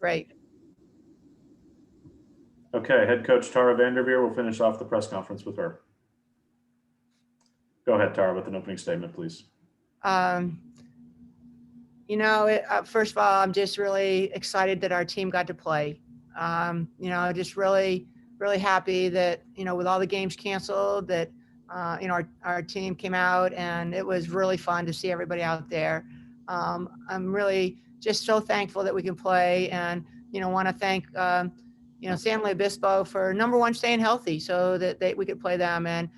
Great. Okay, head coach Tara Vanderveer will finish off the press conference with her. Go ahead, Tara, with an opening statement, please. First of all, I'm just really excited that our team got to play. Just really, really happy that, with all the games canceled, that, our team came out, and it was really fun to see everybody out there. I'm really just so thankful that we can play, and, want to thank, San Luis Obispo for, number one, staying healthy so that we could play them. And,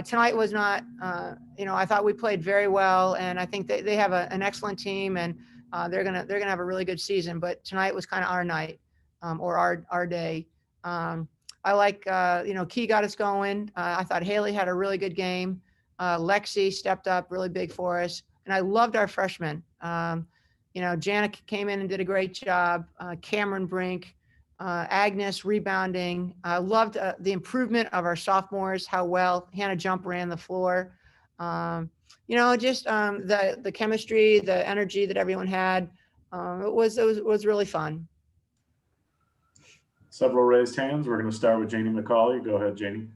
tonight was not, I thought we played very well, and I think they have an excellent team, and they're gonna have a really good season. But tonight was kind of our night, or our day. I like, Key got us going. I thought Haley had a really good game. Lexi stepped up really big for us, and I loved our freshmen. Janet came in and did a great job. Cameron Brink. Agnes rebounding. I loved the improvement of our sophomores, how well Hannah Jump ran the floor. The chemistry, the energy that everyone had. It was really fun. Several raised hands. We're going to start with Janie Mccauley. Go ahead, Janie.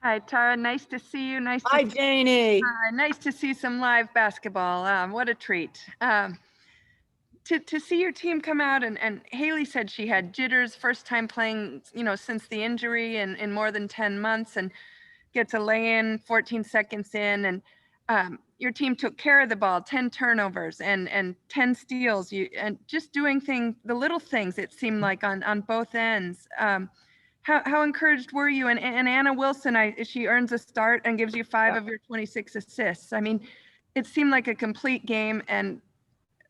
Hi, Tara. Nice to see you. Hi, Janie. Nice to see some live basketball. What a treat. To see your team come out, and Haley said she had jitters, first time playing, since the injury in more than 10 months, and get to lay in 14 seconds in, and your team took care of the ball, 10 turnovers and 10 steals, and just doing the little things, it seemed like on both ends. How encouraged were you? And Anna Wilson, she earns a start and gives you 5 of your 26 assists. I mean, it seemed like a complete game, and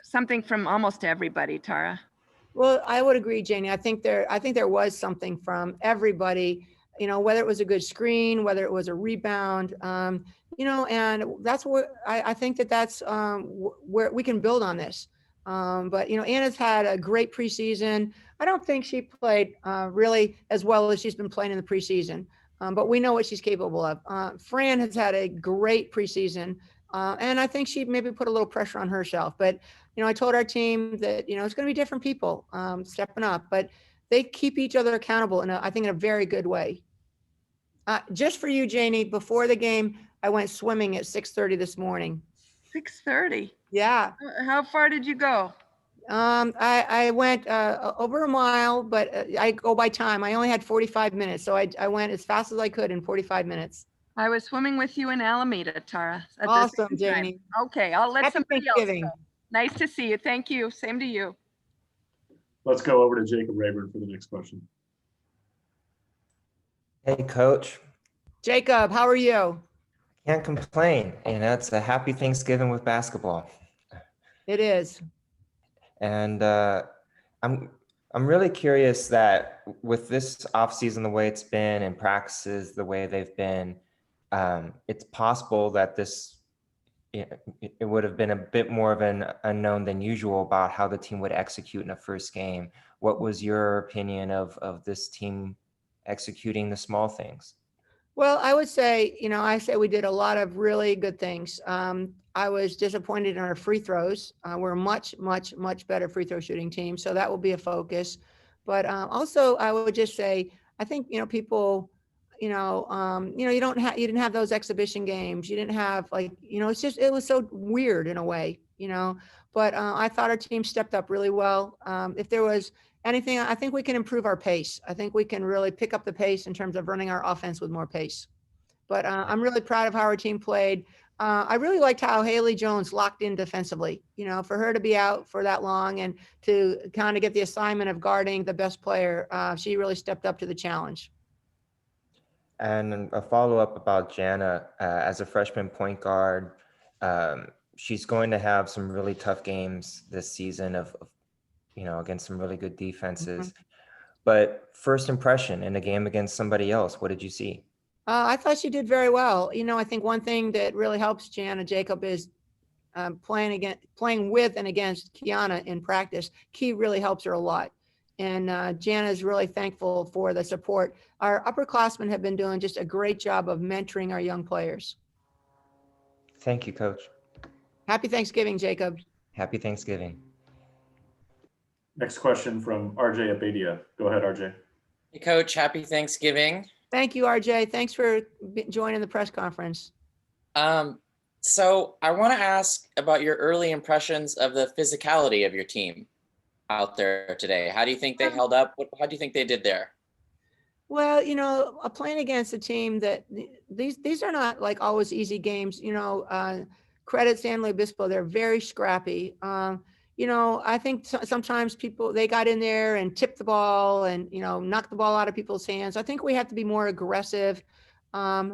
something from almost everybody, Tara. Well, I would agree, Janie. I think there was something from everybody, whether it was a good screen, whether it was a rebound, and that's what I think that's where we can build on this. But, Anna's had a great preseason. I don't think she played really as well as she's been playing in the preseason, but we know what she's capable of. Fran has had a great preseason, and I think she maybe put a little pressure on herself. But, I told our team that, it's going to be different people stepping up, but they keep each other accountable, I think in a very good way. Just for you, Janie, before the game, I went swimming at 6:30 this morning. 6:30? Yeah. How far did you go? I went over a mile, but I go by time. I only had 45 minutes, so I went as fast as I could in 45 minutes. I was swimming with you in Alameda, Tara. Awesome, Janie. Okay, I'll let Happy somebody else Thanksgiving. go. Nice to see you. Thank you. Same to you. Let's go over to Jacob Rayburn for the next question. Hey, Coach. Jacob, how are you? Can't complain. It's a happy Thanksgiving with basketball. It is. And I'm really curious that with this offseason the way it's been and practices the way they've been, it's possible that it would have been a bit more of an unknown than usual about how the team would execute in a first game. What was your opinion of this team executing the small things? Well, I would say, I say we did a lot of really good things. I was disappointed in our free throws. We're a much, much, much better free throw shooting team, so that will be a focus. But also, I would just say, I think, people, you didn't have those exhibition games. You didn't have it was so weird in a way, But I thought our team stepped up really well. If there was anything, I think we can improve our pace. I think we can really pick up the pace in terms of running our offense with more pace. But I'm really proud of how our team played. I really liked how Haley Jones locked in defensively, for her to be out for that long and to kind of get the assignment of guarding the best player. She really stepped up to the challenge. And a follow-up about Jana, as a freshman point guard, she's going to have some really tough games this season of against some really good defenses. Mm-hmm. But first impression in a game against somebody else, what did you see? I thought she did very well. I think one thing that really helps Jana Jacob is playing with and against Kiana in practice. Key really helps her a lot. And Jana is really thankful for the support. Our upperclassmen have been doing just a great job of mentoring our young players. Thank you, Coach. Happy Thanksgiving, Jacob. Happy Thanksgiving. Next question from RJ Abadia. Go ahead, RJ. Hey, Coach. Happy Thanksgiving. Thank you, RJ. Thanks for joining the press conference. So I want to ask about your early impressions of the physicality of your team out there today. How do you think they held up? How do you think they did there? Well, playing against a team that these are not like always easy games. Credit San Luis Obispo, they're very scrappy. I think sometimes they got in there and tipped the ball and knocked the ball out of people's hands. I think we have to be more aggressive.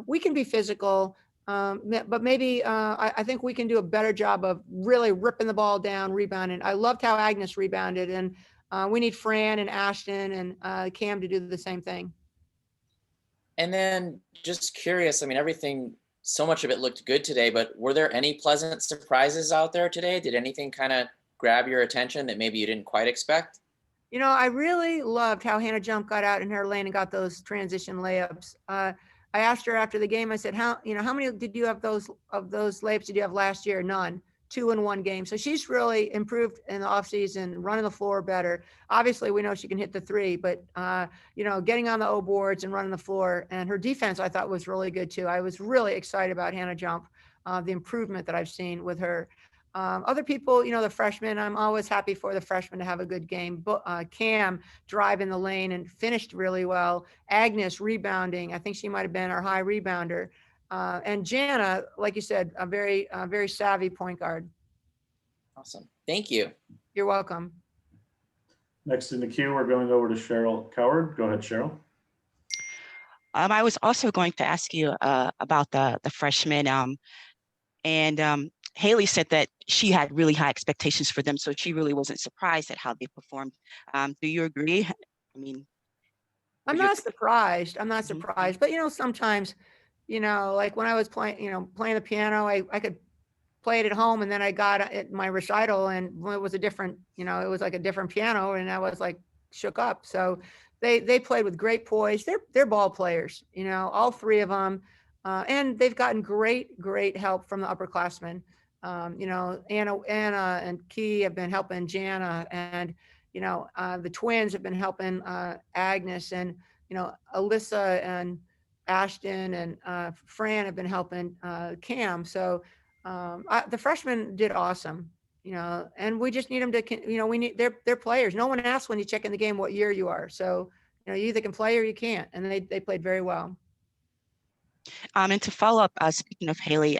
We can be physical, but maybe I think we can do a better job of really ripping the ball down, rebounding. I loved how Agnes rebounded, and we need Fran and Ashton and Cam to do the same thing. And then just curious, I mean, so much of it looked good today, but were there any pleasant surprises out there today? Did anything kind of grab your attention that maybe you didn't quite expect? I really loved how Hannah Jump got out in her lane and got those transition layups. I asked her after the game, I said, how many did you have those layups did you have last year? None. 2 in 1 game. So she's really improved in the offseason, running the floor better. Obviously, we know she can hit the 3, but getting on the O boards and running the floor, and her defense I thought was really good too. I was really excited about Hannah Jump, the improvement that I've seen with her. Other people, the freshmen, I'm always happy for the freshmen to have a good game. Cam driving the lane and finished really well. Agnes rebounding. I think she might have been our high rebounder. And Jana, like you said, a very savvy point guard. Awesome. Thank you. You're welcome. Next in the queue, we're going over to Cheryl Coward. Go ahead, Cheryl. I was also going to ask you about the freshmen. Haley said that she had really high expectations for them, so she really wasn't surprised at how they performed. Do you agree? I mean, I'm not surprised. But sometimes, like when I was playing the piano, I could play it at home, and then I got at my recital, and it was a different, it was like a different piano, and I was like shook up. So they played with great poise. They're ball players, all 3 of them, and they've gotten great help from the upperclassmen. Anna and Key have been helping Jana, and the twins have been helping Agnes, and Alyssa and Ashton and Fran have been helping Cam. So the freshmen did awesome, and we just need them to, they're players. No one asks when you check in the game what year you are. So, you either can play or you can't, and they played very well. And to follow up, speaking of Haley,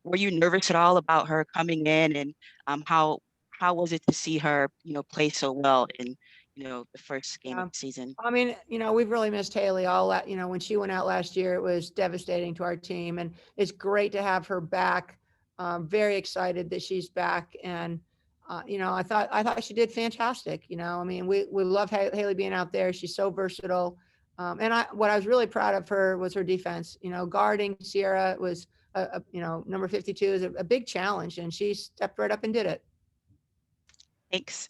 were you nervous at all about her coming in, and how was it to see her, play so well in, the first game of the season? I mean, we've really missed Haley all that, when she went out last year, it was devastating to our team, and it's great to have her back. Very excited that she's back. And, I thought she did fantastic. I mean, we love Haley being out there. She's so versatile. And what I was really proud of her was her defense. Guarding Sierra was, number 52 is a big challenge, and she stepped right up and did it. Thanks.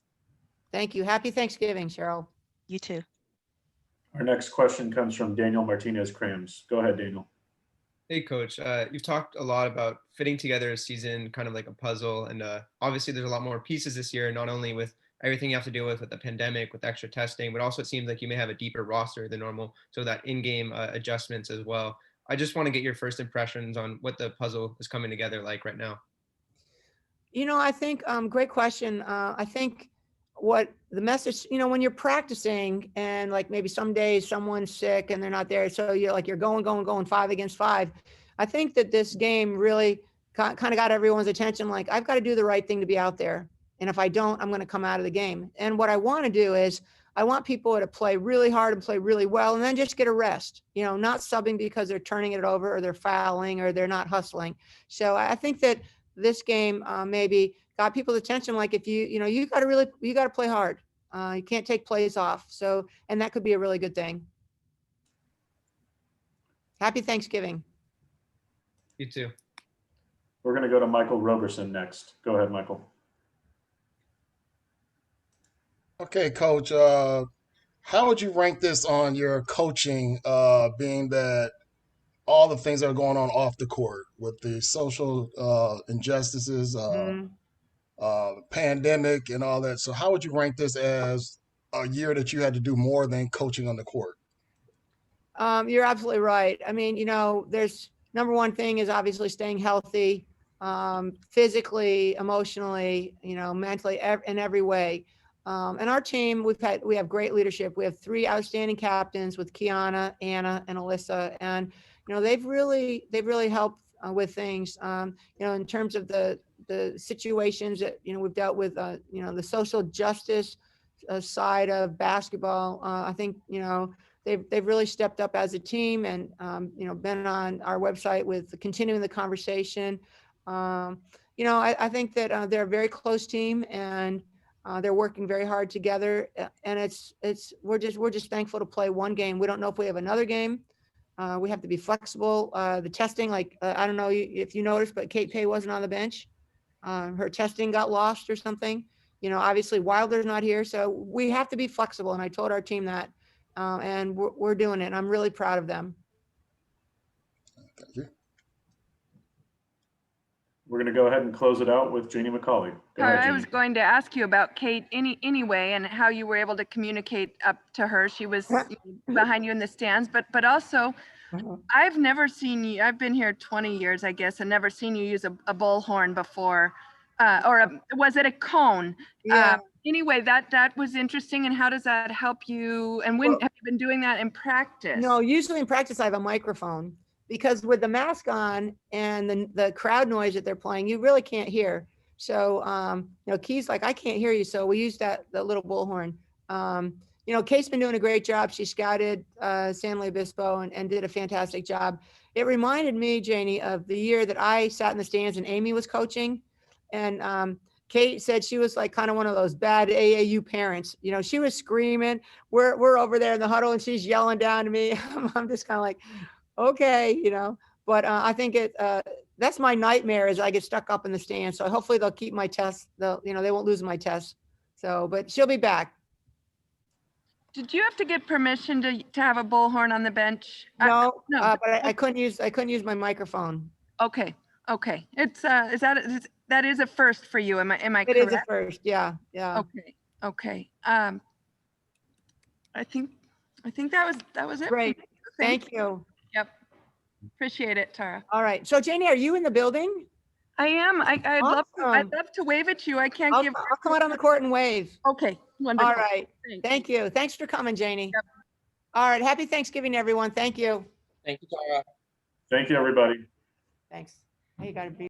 Thank you. Happy Thanksgiving, Cheryl. You too. Our next question comes from Daniel Martinez-Crams. Go ahead, Daniel. Hey, Coach. You've talked a lot about fitting together a season kind of like a puzzle. And obviously, there's a lot more pieces this year, not only with everything you have to deal with the pandemic, with extra testing, but also it seems like you may have a deeper roster than normal. So that in-game adjustments as well. I just want to get your first impressions on what the puzzle is coming together like right now. I think, great question. I think what the message, when you're practicing and like maybe some days someone's sick and they're not there. So you're going 5 against 5. I think that this game really kind of got everyone's attention. Like, I've got to do the right thing to be out there. And if I don't, I'm going to come out of the game. And what I want to do is I want people to play really hard and play really well, and then just get a rest, not subbing because they're turning it over or they're fouling or they're not hustling. So I think that this game maybe got people's attention. Like, if you got to play hard. You can't take plays off. So, and that could be a really good thing. Happy Thanksgiving. You too. We're going to go to Michael Roberson next. Go ahead, Michael. Okay, Coach, how would you rank this on your coaching, being that all the things that are going on off the court with the social injustices, pandemic and all that. So how would you rank this as a year that you had to do more than coaching on the court? You're absolutely right. I mean, there's number one thing is obviously staying healthy, physically, emotionally, mentally, in every way. And our team, we have great leadership. We have 3 outstanding captains with Kiana, Anna, and Alyssa, and they've really helped with things. In terms of the situations that we've dealt with, the social justice side of basketball. I think they've really stepped up as a team, and been on our website with continuing the conversation. I think that they're a very close team, and they're working very hard together. And we're just thankful to play one game. We don't know if we have another game. We have to be flexible. The testing, I don't know if you noticed, but Kate Pay wasn't on the bench. Her testing got lost or something. Obviously Wilder's not here, so we have to be flexible. And I told our team that. And we're doing it. And I'm really proud of them. Thank you. We're going to go ahead and close it out with Janie Mccauley. Go ahead, I was Janie. going to ask you about Kate anyway, and how you were able to communicate up to her. She was behind you in the stands, but also I've never seen you. I've been here 20 years, I guess, and never seen you use a bullhorn before, was it a cone? Yeah. Anyway, that was interesting. And how does that help you? And when have you been doing that in practice? No, usually in practice I have a microphone, because with the mask on and the crowd noise that they're playing, you really can't hear. So, Key's like, I can't hear you. So we used the little bullhorn. Kate's been doing a great job. She scouted San Luis Obispo and did a fantastic job. It reminded me, Janie, of the year that I sat in the stands and Amy was coaching. And Kate said she was like kind of one of those bad AAU parents. She was screaming. We're over there in the huddle and she's yelling down to me. I'm just kind of like, okay, but I think that's my nightmare, is I get stuck up in the stands. So hopefully they'll keep my test. They won't lose my test. So, but she'll be back. Did you have to get permission to have a bullhorn on the bench? No, no. But I couldn't use my microphone. Okay. It's that is a first for you. Am I correct? It is a first. Yeah. Okay. I think that was it. Great. Thank you. Yep. Appreciate it, Tara. All right. So Janie, are you in the building? I am. I'd love to wave at you. I can't I'll give. come out on the court and wave. Okay. Wonderful. All right. Thank you. Thanks for coming, Janie. Yep. All right. Happy Thanksgiving, everyone. Thank you. Thank you, Tara. Thank you, everybody. Thanks. You got to be.